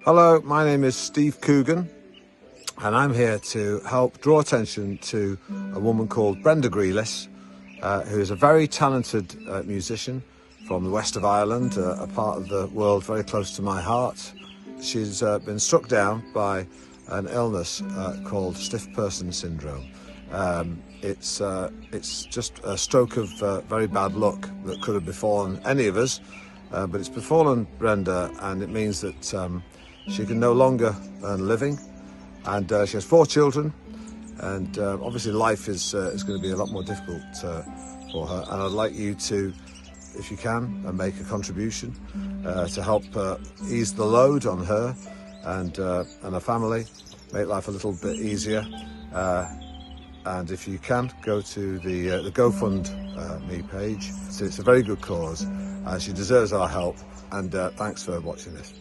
Hello, my name is Steve Coogan, and I'm here to help draw attention to a woman called Brenda Grealish, who is a very talented musician from the west of Ireland, a part of the world very close to my heart. She's been struck down by an illness called stiff person syndrome. It's just a stroke of very bad luck that could have befallen any of us, but it's befallen Brenda, and it means that she can no longer earn a living, and she has 4 children, and obviously life is going to be a lot more difficult for her, and I'd like you to, if you can, make a contribution to help ease the load on her and her family, make life a little bit easier. And if you can, go to the GoFundMe page. It's a very good cause, and she deserves our help, and thanks for watching this.